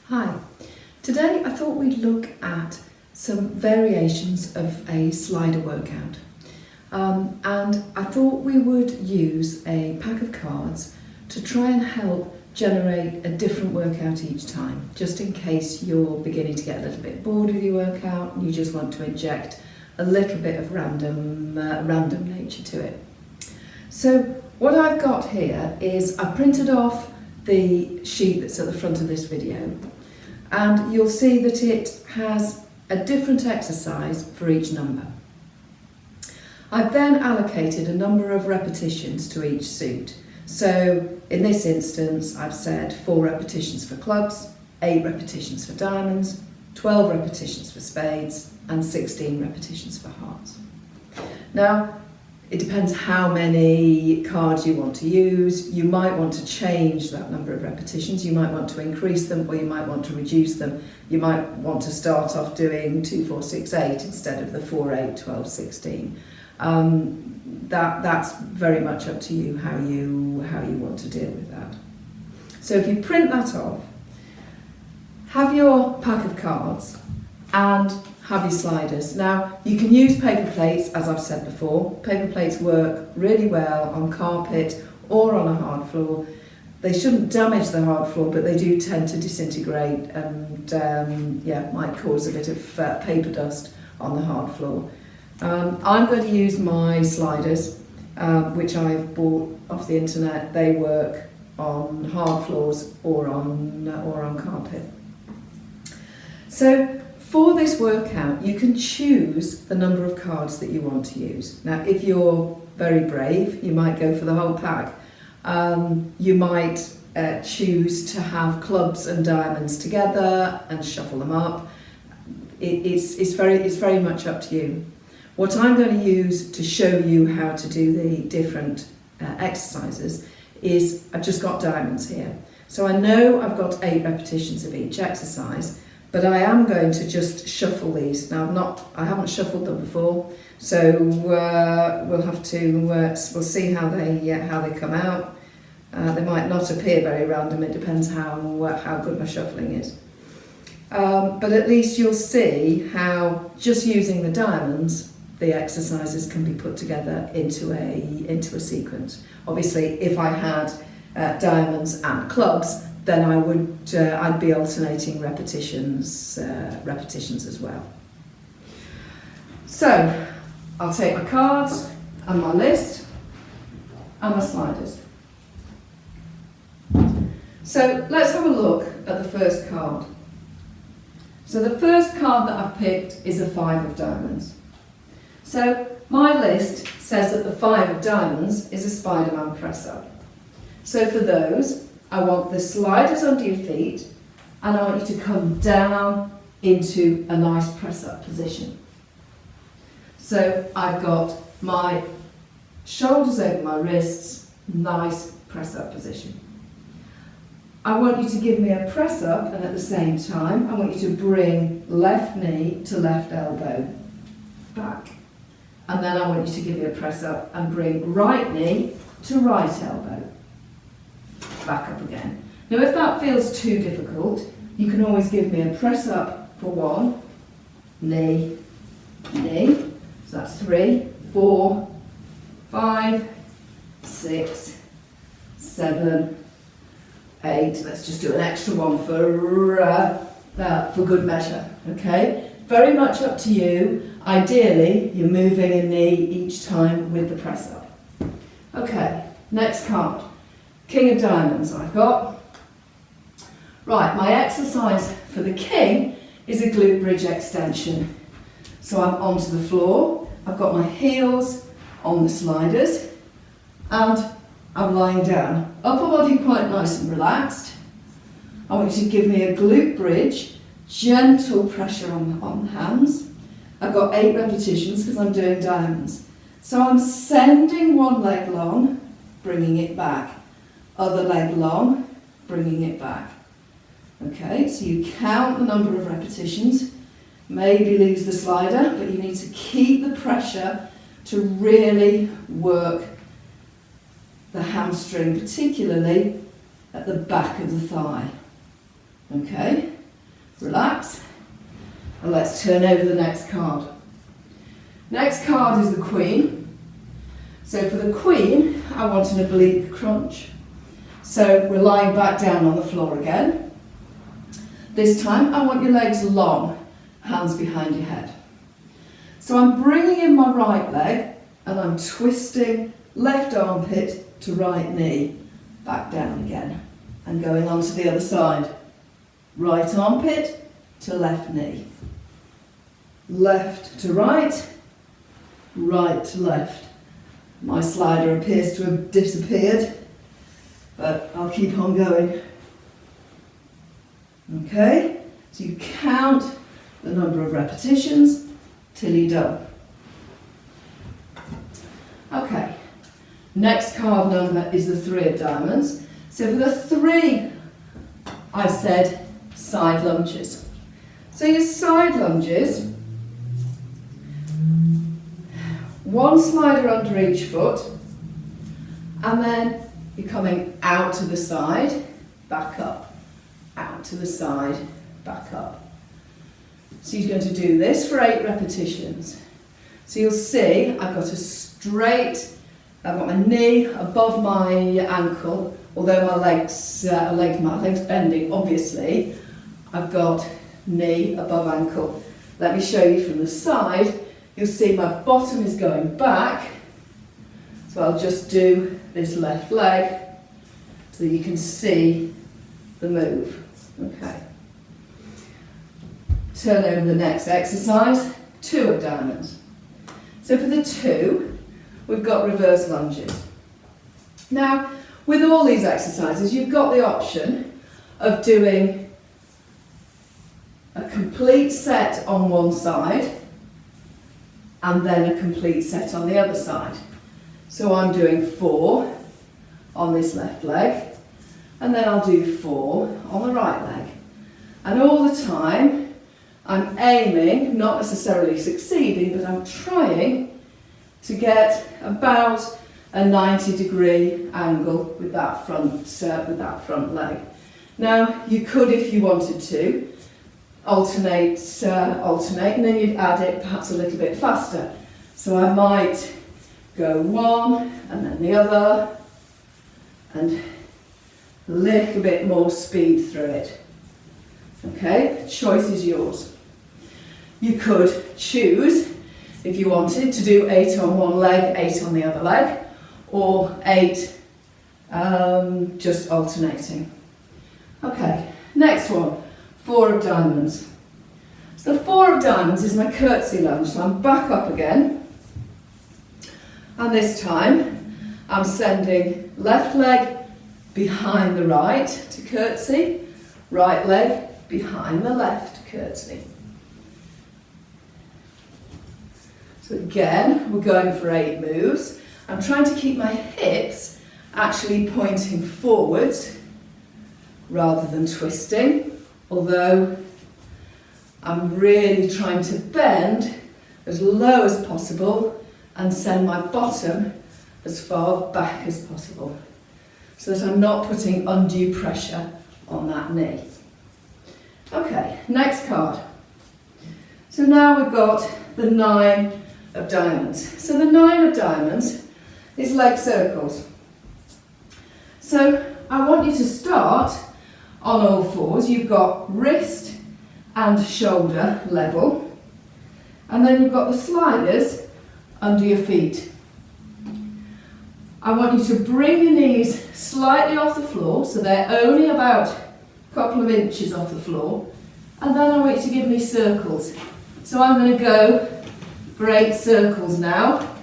Hi, today I thought we'd look at some variations of a slider workout. And I thought we would use a pack of cards to try and help generate a different workout each time, just in case you're beginning to get a little bit bored with your workout and you just want to inject a little bit of random nature to it. So what I've got here is I printed off the sheet that's at the front of this video, and you'll see that it has a different exercise for each number. I've then allocated a number of repetitions to each suit. So in this instance, I've said 4 repetitions for clubs, 8 repetitions for diamonds, 12 repetitions for spades, and 16 repetitions for hearts. Now, it depends how many cards you want to use. You might want to change that number of repetitions. You might want to increase them, or you might want to reduce them. You might want to start off doing 2, 4, 6, 8 instead of the 4, 8, 12, 16. That's very much up to you how you want to deal with that. So if you print that off, have your pack of cards and have your sliders. Now, you can use paper plates, as I've said before. Paper plates work really well on carpet or on a hard floor. They shouldn't damage the hard floor, but they do tend to disintegrate and might cause a bit of paper dust on the hard floor. I'm going to use my sliders, which I've bought off the internet. They work on hard floors or on carpet. So for this workout, you can choose the number of cards that you want to use. Now, if you're very brave, you might go for the whole pack. You might choose to have clubs and diamonds together and shuffle them up. It's very much up to you. What I'm going to use to show you how to do the different exercises is I've just got diamonds here. So I know I've got 8 repetitions of each exercise, but I am going to just shuffle these. Now I haven't shuffled them before, so we'll see how they come out. They might not appear very random. It depends how good my shuffling is. But at least you'll see how just using the diamonds, the exercises can be put together into a sequence. Obviously, if I had diamonds and clubs, then I'd be alternating repetitions as well. So I'll take my cards and my list and my sliders. So let's have a look at the first card. So the first card that I've picked is a 5 of diamonds. So my list says that the 5 of diamonds is a Spider-Man press-up. So for those, I want the sliders under your feet, and I want you to come down into a nice press-up position. So I've got my shoulders over my wrists, nice press-up position. I want you to give me a press-up, and at the same time, I want you to bring left knee to left elbow back. And then I want you to give me a press-up and bring right knee to right elbow back up again. Now, if that feels too difficult, you can always give me a press up for 1, knee, knee. So that's 3, 4, 5, 6, 7, 8. Let's just do an extra one for good measure. Okay, very much up to you. Ideally, you're moving a knee each time with the press up. Okay, next card. King of diamonds I've got. Right, my exercise for the king is a glute bridge extension. So I'm onto the floor, I've got my heels on the sliders, and I'm lying down. Upper body quite nice and relaxed. I want you to give me a glute bridge, gentle pressure on the hands. I've got 8 repetitions because I'm doing diamonds. So I'm sending one leg long, bringing it back. Other leg long, bringing it back. Okay, so you count the number of repetitions, maybe lose the slider, but you need to keep the pressure to really work the hamstring, particularly at the back of the thigh. Okay, Relax. And let's turn over the next card. Next card is the Queen. So for the Queen, I want an oblique crunch. So we're lying back down on the floor again. This time, I want your legs long, hands behind your head. So I'm bringing in my right leg and I'm twisting left armpit to right knee, back down again, and going on to the other side. Right armpit to left knee. Left to right, right to left. My slider appears to have disappeared, but I'll keep on going. Okay, so you count the number of repetitions till you're done. Okay, next card number is the 3 of diamonds. So for the 3, I've said side lunges. So your side lunges, 1 slider under each foot, and then you're coming out to the side, back up, out to the side, back up. So you're going to do this for 8 repetitions. So you'll see I've got I've got my knee above my ankle, although my legs bending, obviously. I've got knee above ankle. Let me show you from the side. You'll see my bottom is going back. So I'll just do this left leg so that you can see the move. Okay. Turn over the next exercise, 2 of diamonds. So for the 2, we've got reverse lunges. Now, with all these exercises, you've got the option of doing a complete set on one side and then a complete set on the other side. So I'm doing 4 on this left leg, and then I'll do 4 on the right leg. And all the time, I'm aiming, not necessarily succeeding, but I'm trying to get about a 90-degree angle with that front leg. Now, you could, if you wanted to, alternate, and then you'd add it perhaps a little bit faster. So I might go 1 and then the other, and a little bit more speed through it. Okay, choice is yours. You could choose, if you wanted, to do 8 on one leg, 8 on the other leg, or 8 just alternating. Okay, next one, 4 of diamonds. So the 4 of diamonds is my curtsy lunge. So I'm back up again, and this time I'm sending left leg behind the right to curtsy, right leg behind the left to curtsy. So again, we're going for 8 moves. I'm trying to keep my hips actually pointing forwards rather than twisting, although I'm really trying to bend as low as possible and send my bottom as far back as possible so that I'm not putting undue pressure on that knee. Okay, next card. So now we've got the 9 of diamonds. So the 9 of diamonds is leg circles. So I want you to start on all fours. You've got wrist and shoulder level, and then you've got the sliders under your feet. I want you to bring your knees slightly off the floor, so they're only about a couple of inches off the floor, and then I want you to give me circles. So I'm going to go for 8 circles now,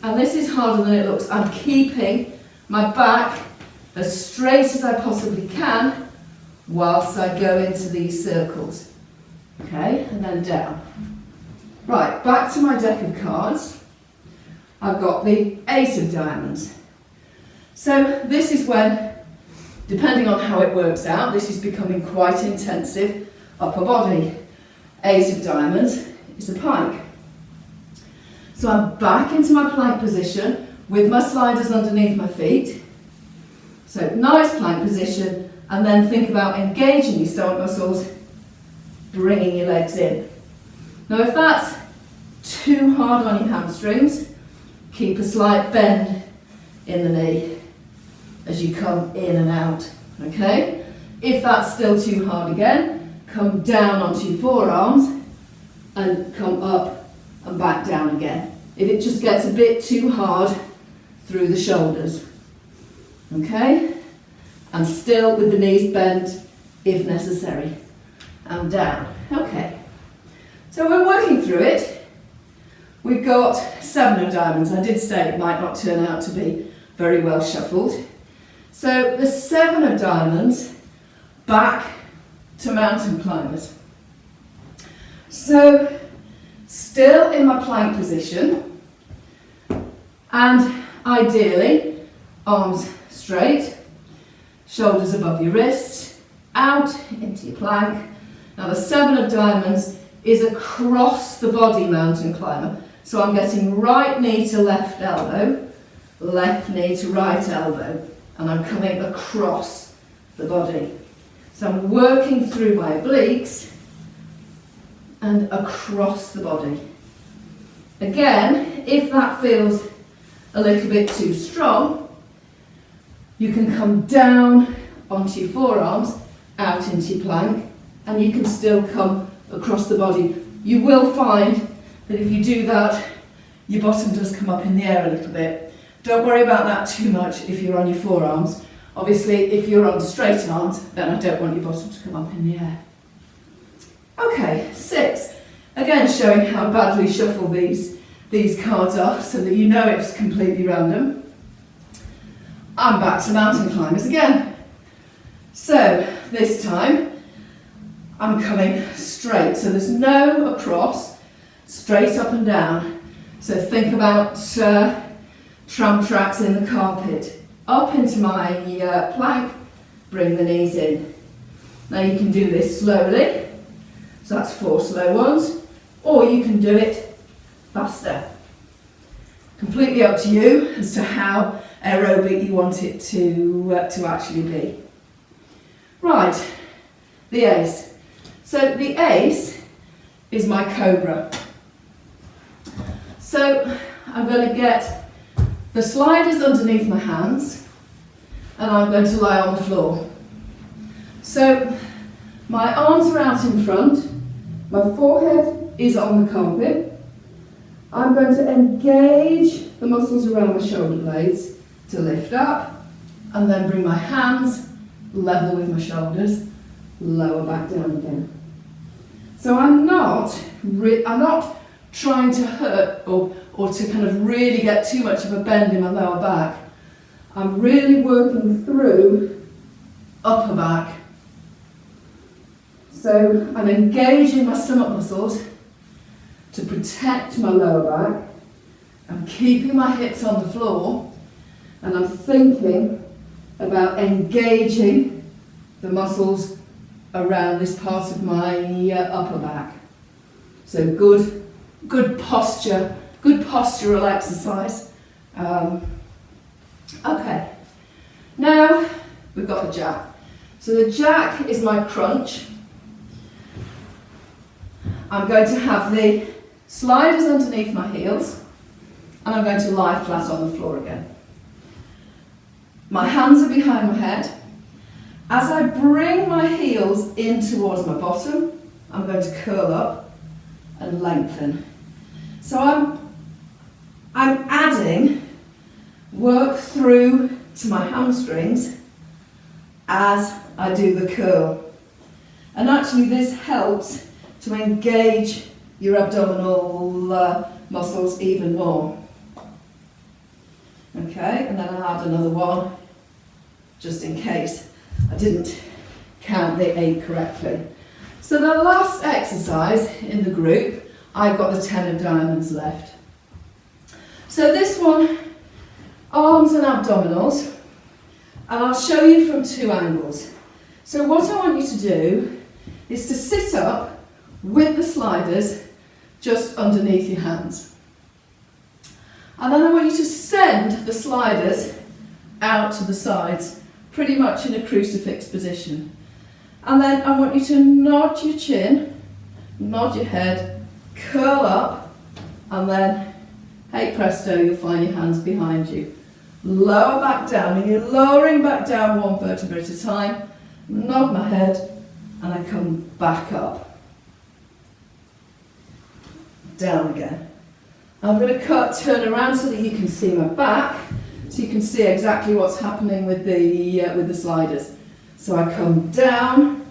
and this is harder than it looks. I'm keeping my back as straight as I possibly can whilst I go into these circles. Okay, and then down. Right, back to my deck of cards. I've got the 8 of diamonds. So this is when, depending on how it works out, this is becoming quite intensive upper body. 8 of diamonds is a plank. So I'm back into my plank position with my sliders underneath my feet. So nice plank position, And then think about engaging your stomach muscles, bringing your legs in. Now if that's too hard on your hamstrings, keep a slight bend in the knee as you come in and out, okay? If that's still too hard again, come down onto your forearms and come up and back down again. If it just gets a bit too hard, through the shoulders, okay? And still with the knees bent if necessary, and down, okay. So we're working through it. We've got 7 of diamonds. I did say it might not turn out to be very well shuffled. So the 7 of diamonds, back to mountain climbers. So still in my plank position, and ideally arms straight, shoulders above your wrists, out into your plank. Now the 7 of diamonds is across the body mountain climber. So I'm getting right knee to left elbow, left knee to right elbow, and I'm coming across the body. So I'm working through my obliques and across the body. Again, if that feels a little bit too strong, you can come down onto your forearms, out into your plank, and you can still come across the body. You will find that if you do that, your bottom does come up in the air a little bit. Don't worry about that too much if you're on your forearms. Obviously, if you're on straight arms, then I don't want your bottom to come up in the air. Okay, 6. Again, showing how badly shuffled these cards are so that you know it's completely random. I'm back to mountain climbers again. So this time I'm coming straight. So there's no across, straight up and down. So think about tram tracks in the carpet. Up into my plank, bring the knees in. Now you can do this slowly. So that's 4 slow ones. Or you can do it faster. Completely up to you as to how aerobic you want it to actually be. Right, the ace. So the ace is my Cobra. So I'm going to get the sliders underneath my hands and I'm going to lie on the floor. So my arms are out in front, my forehead is on the carpet. I'm going to engage the muscles around my shoulder blades to lift up and then bring my hands level with my shoulders, lower back down again. So I'm not trying to hurt or to kind of really get too much of a bend in my lower back. I'm really working through upper back. So I'm engaging my stomach muscles to protect my lower back. I'm keeping my hips on the floor and I'm thinking about engaging the muscles around this part of my upper back. So good posture, good postural exercise. Okay, now we've got the jack. So the jack is my crunch. I'm going to have the sliders underneath my heels and I'm going to lie flat on the floor again. My hands are behind my head. As I bring my heels in towards my bottom, I'm going to curl up and lengthen. So I'm adding work through to my hamstrings as I do the curl. And actually this helps to engage your abdominal muscles even more. Okay, and then I'll add another one just in case I didn't count the 8 correctly. So the last exercise in the group, I've got the 10 of diamonds left. So this one, arms and abdominals, and I'll show you from 2 angles. So what I want you to do is to sit up with the sliders just underneath your hands. And then I want you to send the sliders out to the sides pretty much in a crucifix position. And then I want you to nod your chin, nod your head, curl up, and then, hey presto, you'll find your hands behind you. Lower back down, and you're lowering back down one vertebra at a time. Nod my head, and I come back up. Down again. I'm going to turn around so that you can see my back, so you can see exactly what's happening with the sliders. So I come down,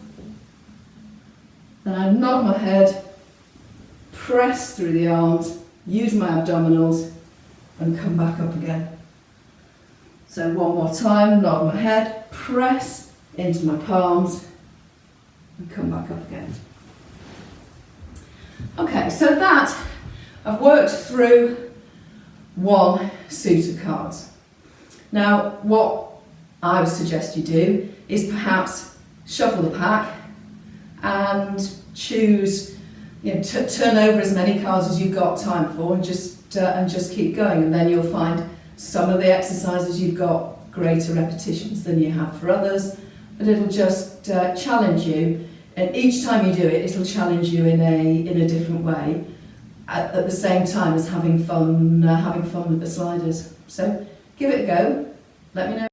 then I nod my head, press through the arms, use my abdominals, and come back up again. So one more time, nod my head, press into my palms, and come back up again. Okay, so that, I've worked through one suit of cards. Now, what I would suggest you do is perhaps shuffle the pack and choose, turn over as many cards as you've got time for, and just keep going, and then you'll find some of the exercises you've got greater repetitions than you have for others, but it'll just challenge you, and each time you do it, it'll challenge you in a different way, at the same time as having fun with the sliders. So give it a go, let me know.